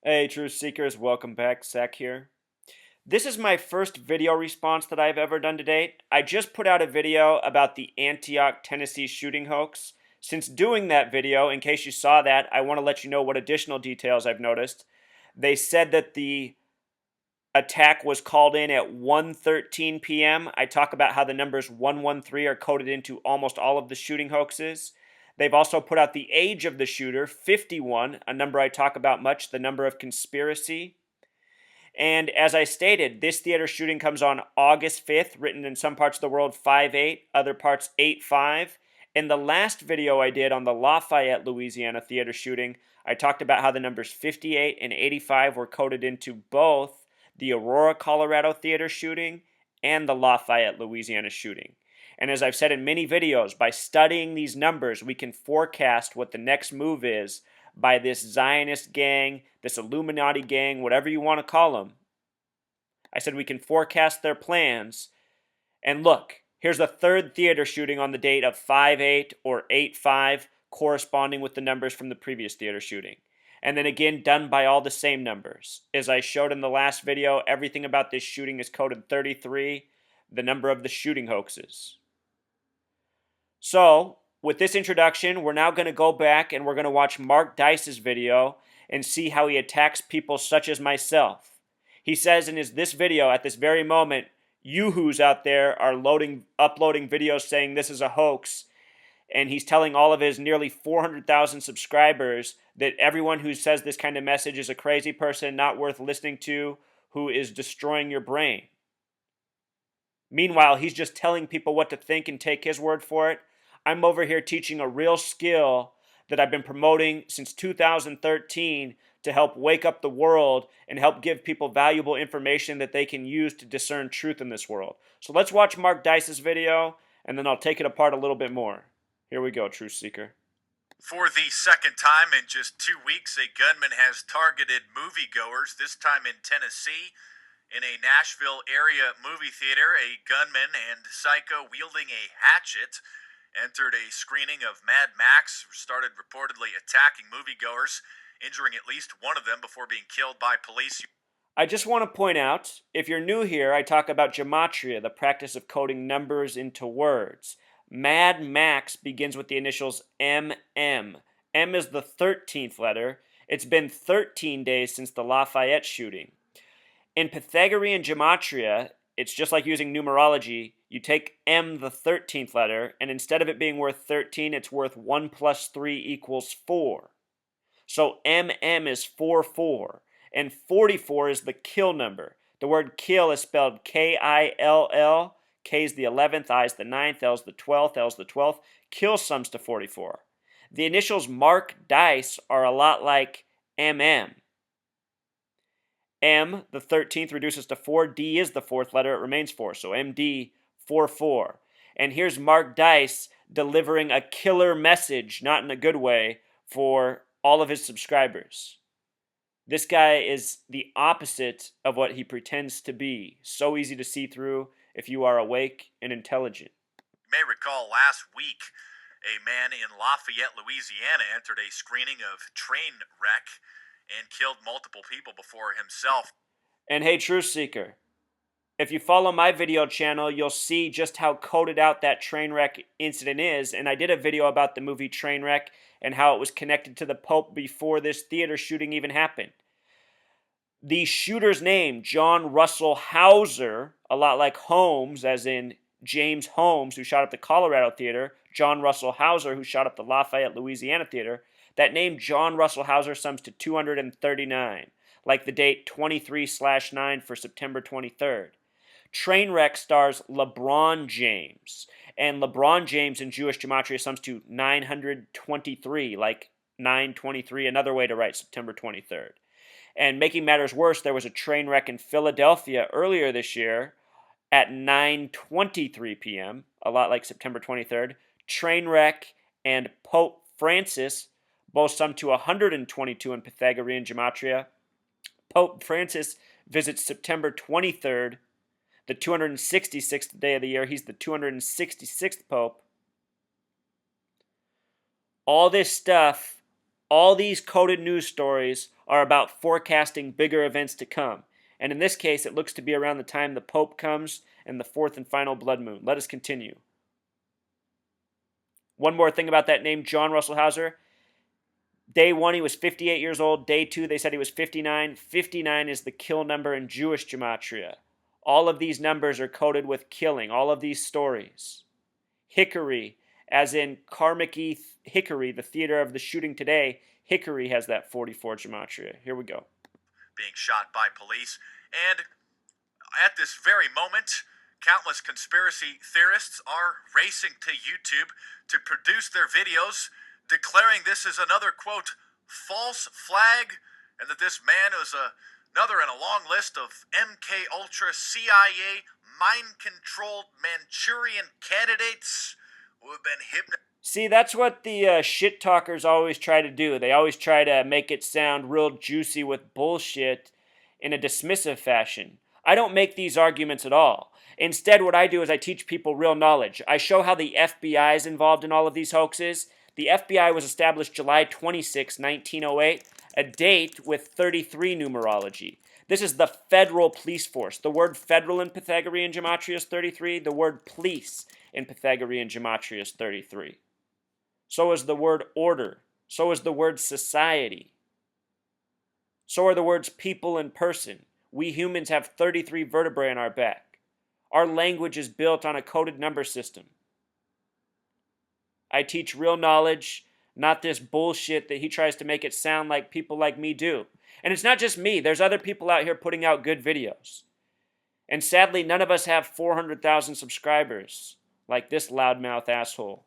Hey, Truth Seekers, welcome back. Zach here. This is my first video response that I've ever done to date. I just put out a video about the Antioch, Tennessee shooting hoax. Since doing that video, in case you saw that, I want to let you know what additional details I've noticed. They said that the attack was called in at 1:13 p.m. I talk about how the numbers 113 are coded into almost all of the shooting hoaxes. They've also put out the age of the shooter, 51, a number I talk about much, the number of conspiracy. And as I stated, this theater shooting comes on August 5th, written in some parts of the world 5/8, other parts 8/5. In the last video I did on the Lafayette, Louisiana theater shooting, I talked about how the numbers 58 and 85 were coded into both the Aurora, Colorado theater shooting and the Lafayette, Louisiana shooting. And as I've said in many videos, by studying these numbers, we can forecast what the next move is by this Zionist gang, this Illuminati gang, whatever you want to call them. I said we can forecast their plans. And look, here's the third theater shooting on the date of 5/8 or 8/5, corresponding with the numbers from the previous theater shooting. And then again, done by all the same numbers. As I showed in the last video, everything about this shooting is coded 33, the number of the shooting hoaxes. So, with this introduction, we're now going to go back and we're going to watch Mark Dice's video and see how he attacks people such as myself. He says in this video, at this very moment, yoo-hoos out there are uploading videos saying this is a hoax, and he's telling all of his nearly 400,000 subscribers that everyone who says this kind of message is a crazy person, not worth listening to, who is destroying your brain. Meanwhile, he's just telling people what to think and take his word for it. I'm over here teaching a real skill that I've been promoting since 2013 to help wake up the world and help give people valuable information that they can use to discern truth in this world. So let's watch Mark Dice's video, and then I'll take it apart a little bit more. Here we go, Truth Seeker. For the second time in just 2 weeks, a gunman has targeted moviegoers, this time in Tennessee. In a Nashville area movie theater, a gunman and psycho wielding a hatchet entered a screening of Mad Max, started reportedly attacking moviegoers, injuring at least one of them before being killed by police. I just want to point out, if you're new here, I talk about gematria, the practice of coding numbers into words. Mad Max begins with the initials MM. M is the 13th letter. It's been 13 days since the Lafayette shooting. In Pythagorean gematria, it's just like using numerology. You take M, the 13th letter, and instead of it being worth 13, it's worth 1 plus 3 equals 4. So MM is 4, and 44 is the kill number. The word kill is spelled K-I-L-L. K is the 11th, I is the 9th, L is the 12th, L is the 12th. Kill sums to 44. The initials Mark Dice are a lot like MM. M, the 13th, reduces to 4. D is the 4th letter. It remains 4. So MD, 4. And here's Mark Dice delivering a killer message, not in a good way, for all of his subscribers. This guy is the opposite of what he pretends to be. So easy to see through if you are awake and intelligent. You may recall last week, a man in Lafayette, Louisiana entered a screening of Trainwreck and killed multiple people before himself. And hey, Truth Seeker, if you follow my video channel, you'll see just how coded out that Trainwreck incident is. And I did a video about the movie Trainwreck and how it was connected to the Pope before this theater shooting even happened. The shooter's name, John Russell Hauser, a lot like Holmes, as in James Holmes, who shot up the Colorado theater, John Russell Hauser, who shot up the Lafayette, Louisiana theater. That name, John Russell Hauser, sums to 239, like the date 23/9 for September 23rd. Trainwreck stars LeBron James, and LeBron James in Jewish gematria sums to 923, like 923, another way to write September 23rd. And making matters worse, there was a train wreck in Philadelphia earlier this year at 9:23 p.m., a lot like September 23rd. Train wreck and Pope Francis both sum to 122 in Pythagorean gematria. Pope Francis visits September 23rd, the 266th day of the year. He's the 266th Pope. All this stuff All these coded news stories are about forecasting bigger events to come. And in this case, it looks to be around the time the Pope comes and the fourth and final blood moon. Let us continue. One more thing about that name, John Russell Hauser. Day 1, he was 58 years old. Day 2, they said he was 59. 59 is the kill number in Jewish gematria. All of these numbers are coded with killing, all of these stories. Hickory, as in Carmackie Hickory, the theater of the shooting today, Hickory has that 44 gematria. Here we go. Being shot by police. And at this very moment, countless conspiracy theorists are racing to YouTube to produce their videos declaring this is another, quote, false flag, and that this man is another in a long list of MK Ultra, CIA, mind-controlled Manchurian candidates who have been hypnotized. See, that's what the shit talkers always try to do. They always try to make it sound real juicy with bullshit in a dismissive fashion. I don't make these arguments at all. Instead, what I do is I teach people real knowledge. I show how the FBI is involved in all of these hoaxes. The FBI was established July 26, 1908, a date with 33 numerology. This is the federal police force. The word federal in Pythagorean gematria is 33. The word police in Pythagorean gematria is 33. So is the word order. So is the word society. So are the words people and person. We humans have 33 vertebrae in our back. Our language is built on a coded number system. I teach real knowledge, not this bullshit that he tries to make it sound like people like me do. And it's not just me. There's other people out here putting out good videos. And sadly, none of us have 400,000 subscribers like this loudmouth asshole.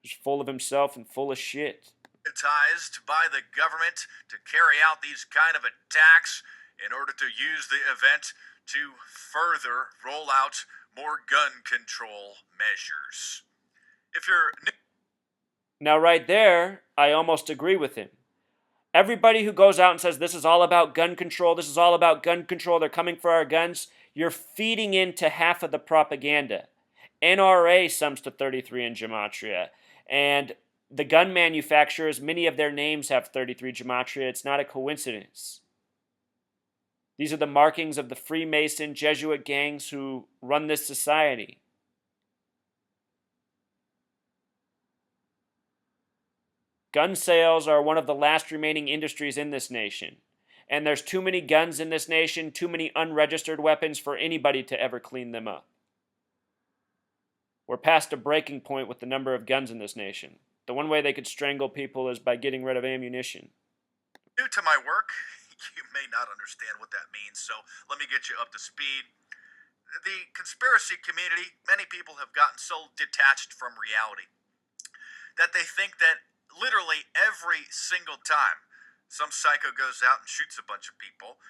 Who's full of himself and full of shit. By the government to carry out these kind of attacks in order to use the event to further roll out more gun control measures. If you're Now right there, I almost agree with him. Everybody who goes out and says this is all about gun control, this is all about gun control, they're coming for our guns, you're feeding into half of the propaganda. NRA sums to 33 in gematria. And the gun manufacturers, many of their names have 33 gematria. It's not a coincidence. These are the markings of the Freemason Jesuit gangs who run this society. Gun sales are one of the last remaining industries in this nation. And there's too many guns in this nation, too many unregistered weapons for anybody to ever clean them up. We're past a breaking point with the number of guns in this nation. The one way they could strangle people is by getting rid of ammunition. New to my work, you may not understand what that means, so let me get you up to speed. The conspiracy community, many people have gotten so detached from reality that they think that literally every single time some psycho goes out and shoots a bunch of people,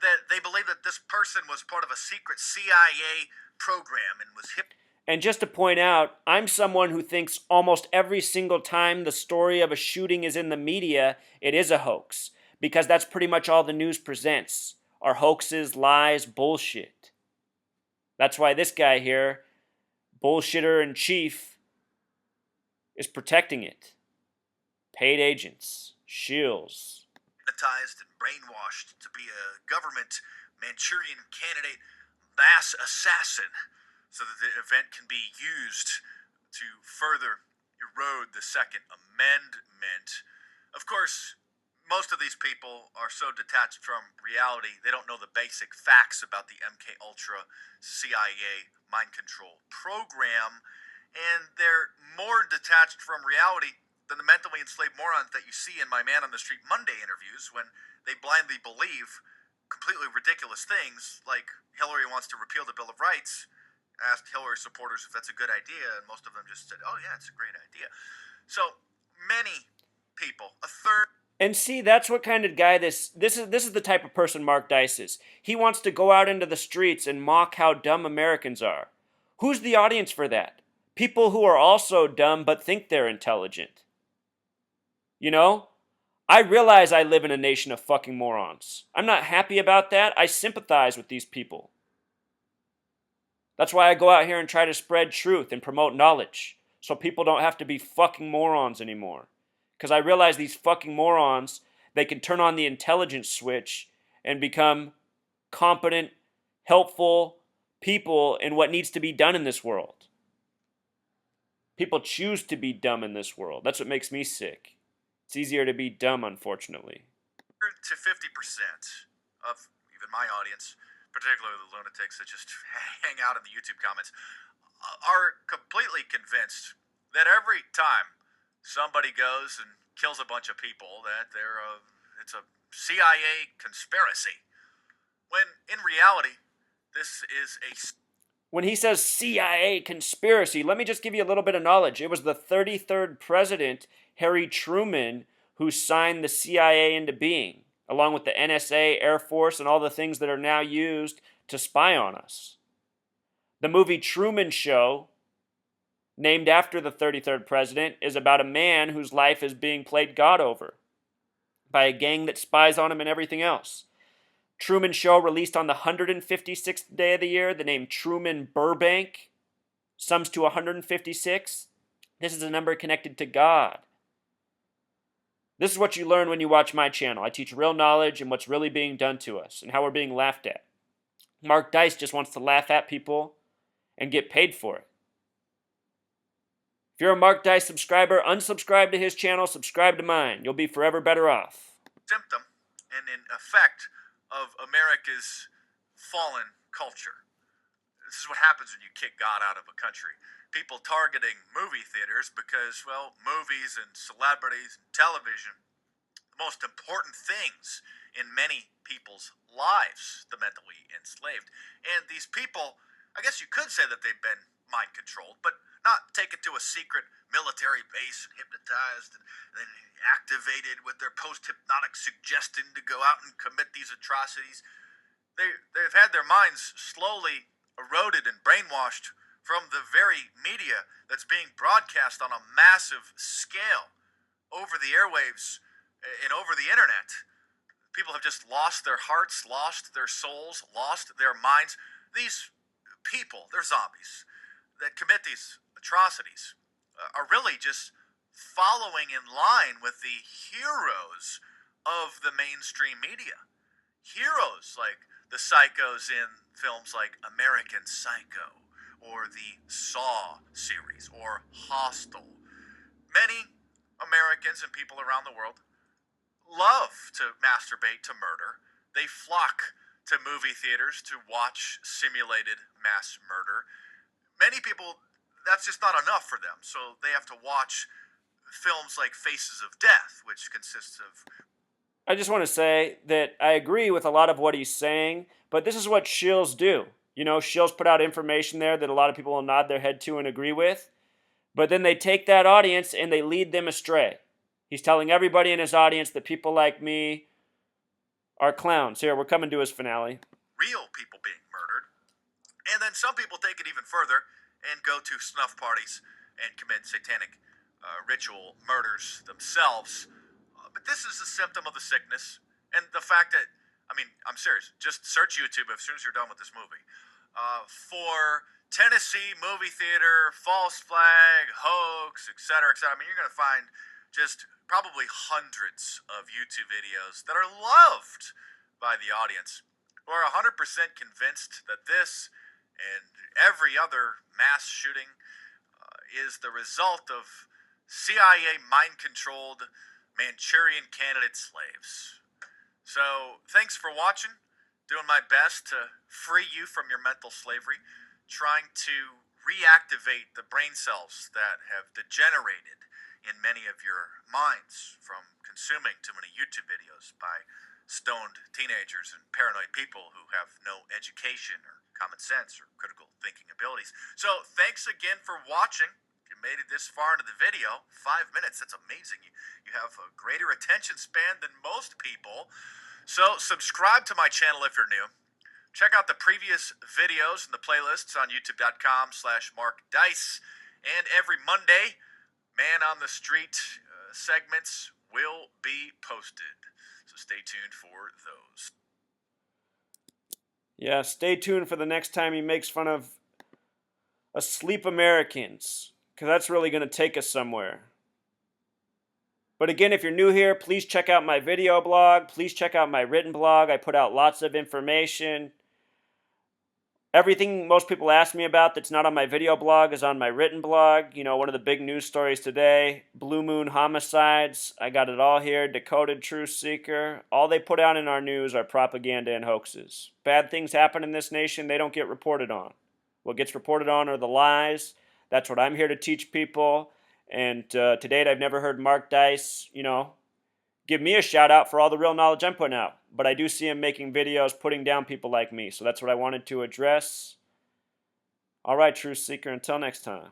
that they believe that this person was part of a secret CIA program and was hip. And just to point out, I'm someone who thinks almost every single time the story of a shooting is in the media, it is a hoax. Because that's pretty much all the news presents, are hoaxes, lies, bullshit. That's why this guy here, bullshitter in chief, is protecting it. Paid agents, shills. Hypnotized and brainwashed to be a government Manchurian candidate mass assassin, so that the event can be used to further erode the Second Amendment. Of course, most of these people are so detached from reality, they don't know the basic facts about the MK Ultra CIA mind control program, and they're more detached from reality than the mentally enslaved morons that you see in my Man on the Street Monday interviews when they blindly believe completely ridiculous things like Hillary wants to repeal the Bill of Rights. Asked Hillary supporters if that's a good idea, and most of them just said, oh yeah, it's a great idea. So many people, a third. And see, that's what kind of guy this is the type of person Mark Dice is. He wants to go out into the streets and mock how dumb Americans are. Who's the audience for that? People who are also dumb but think they're intelligent. You know? I realize I live in a nation of fucking morons. I'm not happy about that. I sympathize with these people. That's why I go out here and try to spread truth and promote knowledge, so people don't have to be fucking morons anymore. Because I realize these fucking morons, they can turn on the intelligence switch and become competent, helpful people in what needs to be done in this world. People choose to be dumb in this world. That's what makes me sick. It's easier to be dumb, unfortunately. To 50% of even my audience, particularly the lunatics that just hang out in the YouTube comments, are completely convinced that every time somebody goes and kills a bunch of people, that it's a CIA conspiracy. When in reality, this is a. When he says CIA conspiracy, let me just give you a little bit of knowledge. It was the 33rd president, Harry Truman, who signed the CIA into being, along with the NSA, Air Force, and all the things that are now used to spy on us. The movie Truman Show, named after the 33rd president, is about a man whose life is being played God over by a gang that spies on him and everything else. Truman Show released on the 156th day of the year. The name Truman Burbank sums to 156. This is a number connected to God. This is what you learn when you watch my channel. I teach real knowledge and what's really being done to us and how we're being laughed at. Mark Dice just wants to laugh at people and get paid for it. If you're a Mark Dice subscriber, unsubscribe to his channel, subscribe to mine. You'll be forever better off. Symptom and an effect of America's fallen culture. This is what happens when you kick God out of a country. People targeting movie theaters because, well, movies and celebrities and television, the most important things in many people's lives, the mentally enslaved. And these people, I guess you could say that they've been mind controlled, but not taken to a secret military base and hypnotized and then activated with their post-hypnotic suggestion to go out and commit these atrocities. They've had their minds slowly eroded and brainwashed from the very media that's being broadcast on a massive scale over the airwaves and over the internet. People have just lost their hearts, lost their souls, lost their minds. These people, they're zombies that commit these atrocities, are really just following in line with the heroes of the mainstream media. Heroes like the psychos in films like American Psycho or the Saw series or Hostel. Many Americans and people around the world love to masturbate to murder. They flock to movie theaters to watch simulated mass murder. Many people, that's just not enough for them, so they have to watch films like Faces of Death, which consists of. I just want to say that I agree with a lot of what he's saying, but this is what shills do. You know, shills put out information there that a lot of people will nod their head to and agree with, but then they take that audience and they lead them astray. He's telling everybody in his audience that people like me are clowns. Here, we're coming to his finale. Real people being murdered. And then some people take it even further and go to snuff parties and commit satanic ritual murders themselves. But this is a symptom of the sickness and the fact that, I mean, I'm serious. Just search YouTube as soon as you're done with this movie. For Tennessee movie theater, false flag, hoax, etc., etc. I mean, you're going to find just probably hundreds of YouTube videos that are loved by the audience who are 100% convinced that this and every other mass shooting is the result of CIA mind-controlled Manchurian candidate slaves. So, thanks for watching. Doing my best to free you from your mental slavery. Trying to reactivate the brain cells that have degenerated in many of your minds from consuming too many YouTube videos by stoned teenagers and paranoid people who have no education or common sense or critical thinking abilities. So, thanks again for watching. You made it this far into the video, 5 minutes, that's amazing. You have a greater attention span than most people. So subscribe to my channel if you're new. Check out the previous videos and the playlists on youtube.com/markdice. And every Monday, Man on the Street segments will be posted. So stay tuned for those. Yeah, stay tuned for the next time he makes fun of asleep Americans, because that's really going to take us somewhere. But again, if you're new here, please check out my video blog. Please check out my written blog. I put out lots of information. Everything most people ask me about that's not on my video blog is on my written blog. You know, one of the big news stories today, Blue Moon homicides. I got it all here, Decoded Truth Seeker. All they put out in our news are propaganda and hoaxes. Bad things happen in this nation, they don't get reported on. What gets reported on are the lies. That's what I'm here to teach people. And to date, I've never heard Mark Dice, give me a shout out for all the real knowledge I'm putting out. But I do see him making videos putting down people like me. So that's what I wanted to address. All right, Truth Seeker, until next time.